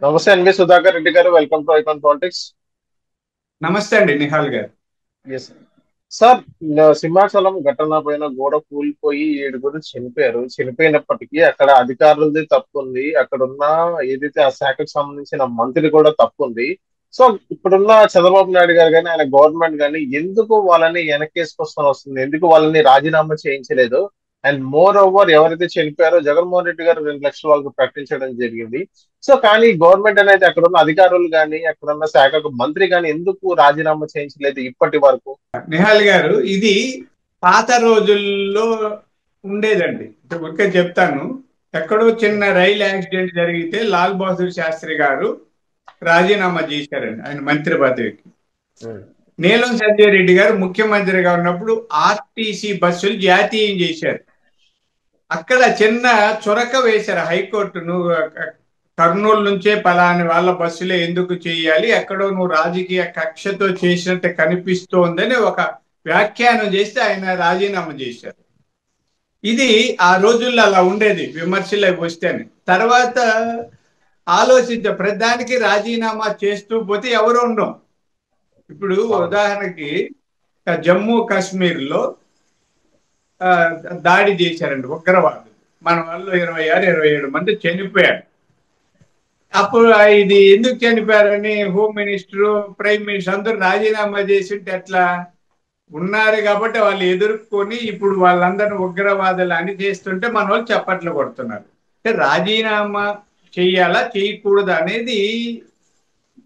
నమస్తే ఎన్వి సుధాకర్ రెడ్డి గారు. Welcome to icon politics. నమస్తే అండి నిహాల్ గారు. Yes sir. సింహాచలం ఘటన పైన గోడ కూలిపోయి 7 చనిపోయారు. చనిపోయినప్పటికీ అక్కడ అధికారులది తప్పు ఉంది, అక్కడ ఉన్న ఏదైతే ఆ శాఖకు సంబంధించిన మంత్రి కూడా తప్పు ఉంది. సో ఇప్పుడున్న చంద్రబాబు నాయుడు గారు కానీ ఆయన గవర్నమెంట్ కానీ ఎందుకు వాళ్ళని వెనకేసుకొస్తాను వస్తుంది, ఎందుకు వాళ్ళని రాజీనామా చేయించలేదు? అండ్ మోర్ ఓవర్ ఎవరైతే చనిపోయారో జగన్మోహన్ రెడ్డి గారు 2 లక్షలు వాళ్ళకి ప్రకటించడం జరిగింది. సో కానీ గవర్నమెంట్ అనేది అక్కడ ఉన్న అధికారులు కానీ అక్కడ ఉన్న శాఖకు మంత్రి కానీ ఎందుకు రాజీనామా చేయించలేదు ఇప్పటి వరకు? నిహాల్ గారు, ఇది పాత రోజుల్లో ఉండేదండి. ఊరికే చెప్తాను. ఎక్కడో చిన్న రైలు యాక్సిడెంట్ జరిగితే లాల్ బహదూర్ శాస్త్రి గారు రాజీనామా చేశారండి ఆయన మంత్రి పదవికి. ఉమ్, నీలం సంజయ్ రెడ్డి గారు ముఖ్యమంత్రిగా ఉన్నప్పుడు ఆర్టీసీ బస్సులు జాతీయం చేశారు. అక్కడ చిన్న చొరక వేశారు హైకోర్టు. నువ్వు కర్నూలు నుంచే పలాని వాళ్ళ బస్సులే ఎందుకు చేయాలి, ఎక్కడో నువ్వు రాజకీయ కక్షతో చేసినట్టు కనిపిస్తోందని ఒక వ్యాఖ్యానం చేస్తే ఆయన రాజీనామా చేశారు. ఇది ఆ రోజుల్లో అలా ఉండేది, విమర్శలు అవి వస్తేనే. తర్వాత ఆలోచించే ప్రతిదానికి రాజీనామా చేస్తూ పోతే ఎవరు ఉండం. ఇప్పుడు అవును. ఉదాహరణకి జమ్మూ కాశ్మీర్లో ఆ, దాడి చేశారండి ఉగ్రవాదులు. మన వాళ్ళు 26-27 మంది చనిపోయారు. అప్పుడు ఇది ఎందుకు చనిపోయారని హోమ్ మినిస్టర్, ప్రైమ్ మినిస్టర్ అందరూ రాజీనామా చేసి ఉంటే ఎట్లా? ఉన్నారు కాబట్టి వాళ్ళు ఎదుర్కొని ఇప్పుడు వాళ్ళందరిని ఉగ్రవాదులు అని చేస్తుంటే మన వాళ్ళు చప్పట్లు కొడుతున్నారు. అంటే రాజీనామా చెయ్యాలా చేయకూడదు అనేది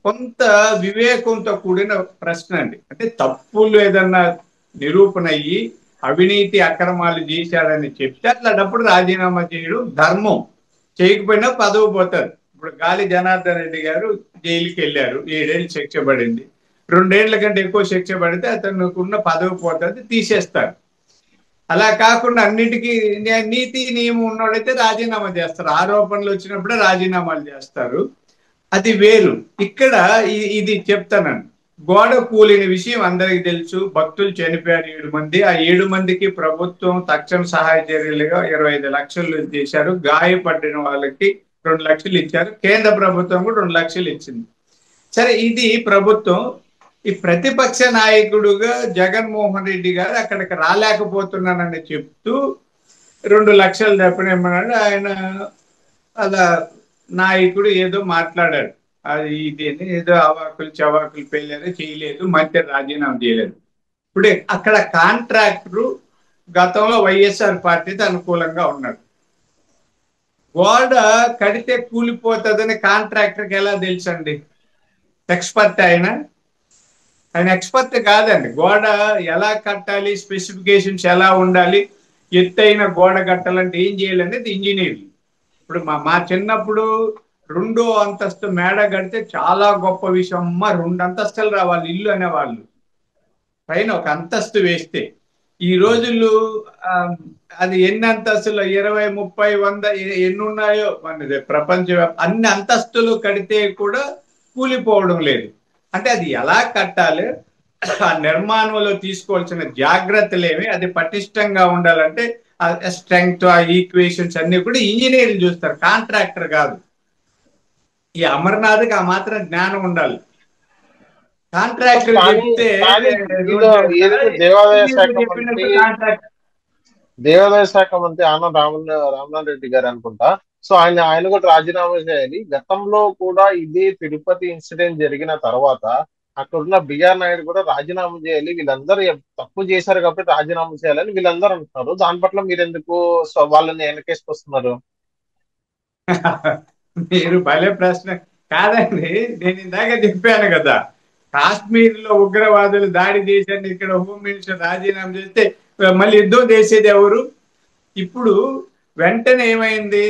కొంత వివేకంతో కూడిన ప్రశ్న అండి. అంటే తప్పులు ఏదన్నా నిరూపణ అయ్యి అవినీతి అక్రమాలు చేశారని చెప్తే అట్లాంటప్పుడు రాజీనామా చేయడం ధర్మం. చేయకపోయినా పదవి పోతారు. ఇప్పుడు గాలి జనార్దన్ రెడ్డి గారు జైలుకి వెళ్ళారు, 7 ఏళ్ళు శిక్ష పడింది. 2 ఏళ్ల కంటే ఎక్కువ శిక్ష పడితే అతనికి ఉన్న పదవి పోతుంది, తీసేస్తారు. అలా కాకుండా అన్నిటికీ నీతి నియమం ఉన్నోడైతే రాజీనామా చేస్తారు. ఆరోపణలు వచ్చినప్పుడే రాజీనామాలు చేస్తారు. అది వేరు. ఇక్కడ ఇది చెప్తానండి. గోడ కూలిన విషయం అందరికి తెలుసు. భక్తులు చనిపోయారు 7 మంది. ఆ 7 మందికి ప్రభుత్వం తక్షణ సహాయ చర్యలుగా 25 లక్షలు చేశారు. గాయపడిన వాళ్ళకి 2 లక్షలు ఇచ్చారు. కేంద్ర ప్రభుత్వం కూడా 2 లక్షలు ఇచ్చింది. సరే, ఇది ప్రభుత్వం. ఈ ప్రతిపక్ష నాయకుడుగా జగన్మోహన్ రెడ్డి గారు అక్కడికి రాలేకపోతున్నానని చెప్తూ 2 లక్షలు తప్పనేమన్నాడు ఆయన. అలా నాయకుడు ఏదో మాట్లాడాడు. అది ఇది అని ఏదో అవాకులు చవాకులు పేలేదో చేయలేదు, మంత్రి రాజీనామా చేయలేదు. ఇప్పుడే అక్కడ కాంట్రాక్టరు గతంలో వైఎస్ఆర్ పార్టీకి అనుకూలంగా ఉన్నాడు. గోడ కడితే కూలిపోతుందని కాంట్రాక్టర్కి ఎలా తెలుసండి? ఎక్స్పర్ట్ ఆయన? ఆయన ఎక్స్పర్ట్ కాదండి. గోడ ఎలా కట్టాలి, స్పెసిఫికేషన్స్ ఎలా ఉండాలి, ఎత్తైన గోడ కట్టాలంటే ఏం చేయాలనేది ఇంజనీర్లు. ఇప్పుడు మా చిన్నప్పుడు 2వ అంతస్తు మేడ కడితే చాలా గొప్ప విషయం. అమ్మ 2 అంతస్తులు రావాలి ఇల్లు అనేవాళ్ళు. పైన ఒక అంతస్తు వేస్తే ఈ రోజులు ఆ, అది ఎన్ని అంతస్తులు, 20, 30, 100 ఎన్ని ఉన్నాయో మనది ప్రపంచ అన్ని అంతస్తులు కడితే కూడా కూలిపోవడం లేదు. అంటే అది ఎలా కట్టాలి, ఆ నిర్మాణంలో తీసుకోవాల్సిన జాగ్రత్తలు ఏమి, అది పటిష్టంగా ఉండాలంటే ఆ స్ట్రెంగ్త్, ఆ ఈక్వేషన్స్ అన్ని కూడా ఇంజనీర్లు చూస్తారు, కాంట్రాక్టర్ కాదు. ఈ అమర్నాథ్కి ఆ మాత్రం జ్ఞానం ఉండాలి. సార్, కాంట్రాక్టర్ కానీ చెప్తే కానీ రోడ్డు వేస్తారా? ఏదైతే దేవాదాయ శాఖ ఇంజనీర్లు మంత్రి చెప్పినప్పుడు కాంట్రాక్టర్. ఆనం రామనాథ్ రెడ్డి గారు అనుకుంటా. సో ఆయన కూడా రాజీనామా చేయాలి. గతంలో కూడా ఇదే తిరుపతి ఇన్సిడెంట్ జరిగిన తర్వాత అక్కడున్న బిఆర్ నాయుడు కూడా రాజీనామా చేయాలి, వీళ్ళందరూ తప్పు చేశారు కాబట్టి రాజీనామా చేయాలని వీళ్ళందరూ అంటున్నారు. దాని పట్ల మీరు ఎందుకు వాళ్ళని వెనకేసుకొస్తున్నారు? మీరు భలే ప్రశ్న. కాదండి, నేను ఇందాక చెప్పాను కదా, కాశ్మీర్ లో ఉగ్రవాదులు దాడి చేశారు, ఇక్కడ హోమ్ మినిస్టర్ రాజీనామా చేస్తే మళ్ళీ యుద్ధం చేసేది ఎవరు? ఇప్పుడు వెంటనే ఏమైంది?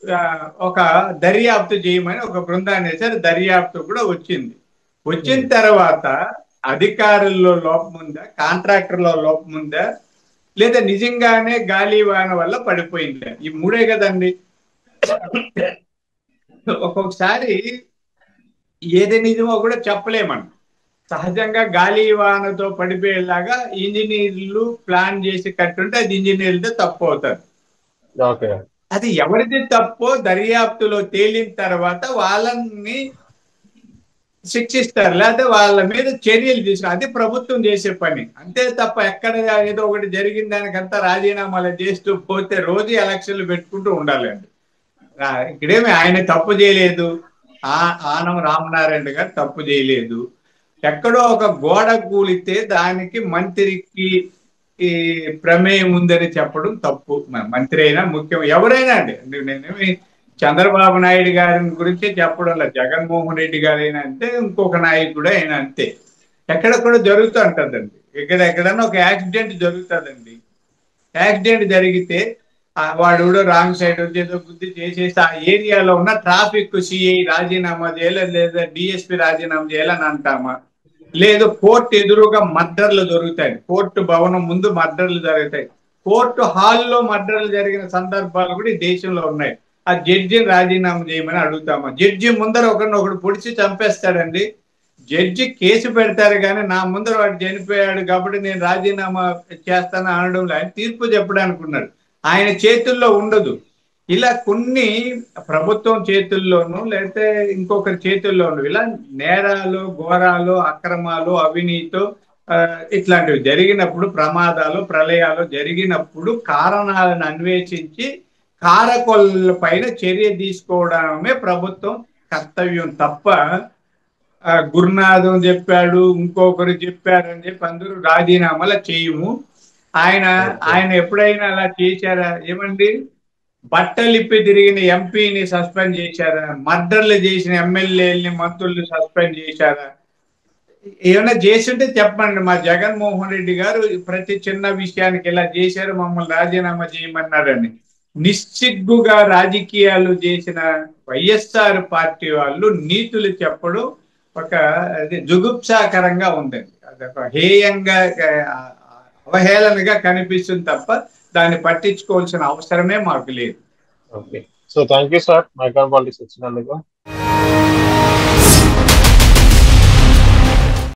ఆ, ఒక దర్యాప్తు చేయమని ఒక బృందాన్ని వేశారు. దర్యాప్తు కూడా వచ్చింది. వచ్చిన ఉమ్. తర్వాత అధికారుల్లో లోపం ఉందా, కాంట్రాక్టర్లో లోపం ఉందా, లేదా నిజంగానే గాలి వాన వల్ల పడిపోయిందా? ఈ మూడే కదండి. ఒక్కొక్కసారి ఏది నిజమో కూడా చెప్పలేమని. సహజంగా గాలి వానతో పడిపోయేలాగా ఇంజనీర్లు ప్లాన్ చేసి కట్టుంటే అది ఇంజనీర్లతో తప్పు అవుతారు. ఓకే. అది ఎవరిది తప్పో దర్యాప్తులో తేలిన తర్వాత వాళ్ళని శిక్షిస్తారు, లేకపోతే వాళ్ళ మీద చర్యలు తీసుకు, అది ప్రభుత్వం చేసే పని. అంతే తప్ప ఎక్కడ ఏదో ఒకటి జరిగిన దానికంతా రాజీనామాలు చేస్తూ పోతే రోజు ఎలక్షన్లు పెట్టుకుంటూ ఉండాలండి. ఇక్కడేమి ఆయన తప్పు చేయలేదు, ఆనం రామనారాయణ గారు తప్పు చేయలేదు. ఎక్కడో ఒక గోడ కూలితే దానికి మంత్రికి ఈ ప్రమేయం ఉందని చెప్పడం తప్పు. మంత్రి అయినా ముఖ్యం ఎవరైనా అండి. నేనేమి చంద్రబాబు నాయుడు గారి గురించి చెప్పడం లేదు, జగన్మోహన్ రెడ్డి గారైనా అంతే, ఇంకొక నాయకుడు అయినా అంతే. ఎక్కడెక్కడ జరుగుతూ ఉంటుందండి. ఎక్కడెక్కడన్నా ఒక యాక్సిడెంట్ జరుగుతుందండి. యాక్సిడెంట్ జరిగితే వాడు రాంగ్ సైడ్ ఏదో బుద్ధి చేసేసి ఆ ఏరియాలో ఉన్న ట్రాఫిక్ సిఐ రాజీనామా చేయాలి, లేదా డిఎస్పీ రాజీనామా చేయాలని అంటామా? లేదు కోర్టు ఎదురుగా మర్డర్లు జరుగుతాయి, కోర్టు భవనం ముందు మర్డర్లు జరుగుతాయి, కోర్టు హాల్లో మర్డర్లు జరిగిన సందర్భాలు కూడా ఈ దేశంలో ఉన్నాయి. ఆ జడ్జిని రాజీనామా చేయమని అడుగుతామా? జడ్జి ముందర ఒకరినొకడు పొడిచి చంపేస్తాడండి. జడ్జి కేసు పెడతారు కానీ నా ముందర వాడు చనిపోయాడు కాబట్టి నేను రాజీనామా చేస్తాను అనడం, ఆయన తీర్పు చెప్పడానికి ఉన్నాడు, ఆయన చేతుల్లో ఉండదు. ఇలా కొన్ని ప్రభుత్వం చేతుల్లోనూ లేకపోతే ఇంకొకరి చేతుల్లోనూ ఇలా నేరాలు, ఘోరాలు, అక్రమాలు, అవినీతో ఇట్లాంటివి జరిగినప్పుడు, ప్రమాదాలు, ప్రళయాలు జరిగినప్పుడు కారణాలను అన్వేషించి కారకుల పైన చర్య తీసుకోవడమే ప్రభుత్వం కర్తవ్యం తప్ప గురునాథం చెప్పాడు, ఇంకొకరు చెప్పారు అని చెప్పి అందరూ రాజీనామాలు చేయము. ఆయన ఎప్పుడైనా అలా చేశారా? ఏమండి, బట్టలిప్పి తిరిగిన ఎంపీని సస్పెండ్ చేశారా? మర్డర్లు చేసిన ఎమ్మెల్యేలని, మంత్రుల్ని సస్పెండ్ చేశారా? ఏమైనా చేస్తుంటే చెప్పండి. మా జగన్మోహన్ రెడ్డి గారు ప్రతి చిన్న విషయానికి ఇలా చేశారు, మమ్మల్ని రాజీనామా చేయమన్నారని నిస్సిగ్గుగా రాజకీయాలు చేసిన వైఎస్ఆర్ పార్టీ వాళ్ళు నీతులు చెప్పడం ఒక జుగుప్సాకరంగా ఉందండి. అదొక హేయంగా, అవహేళనగా కనిపిస్తుంది తప్ప దాన్ని పట్టించుకోవాల్సిన అవసరమే మాకు లేదు. Okay, so thank you sir micro politics వచ్చినందుకు.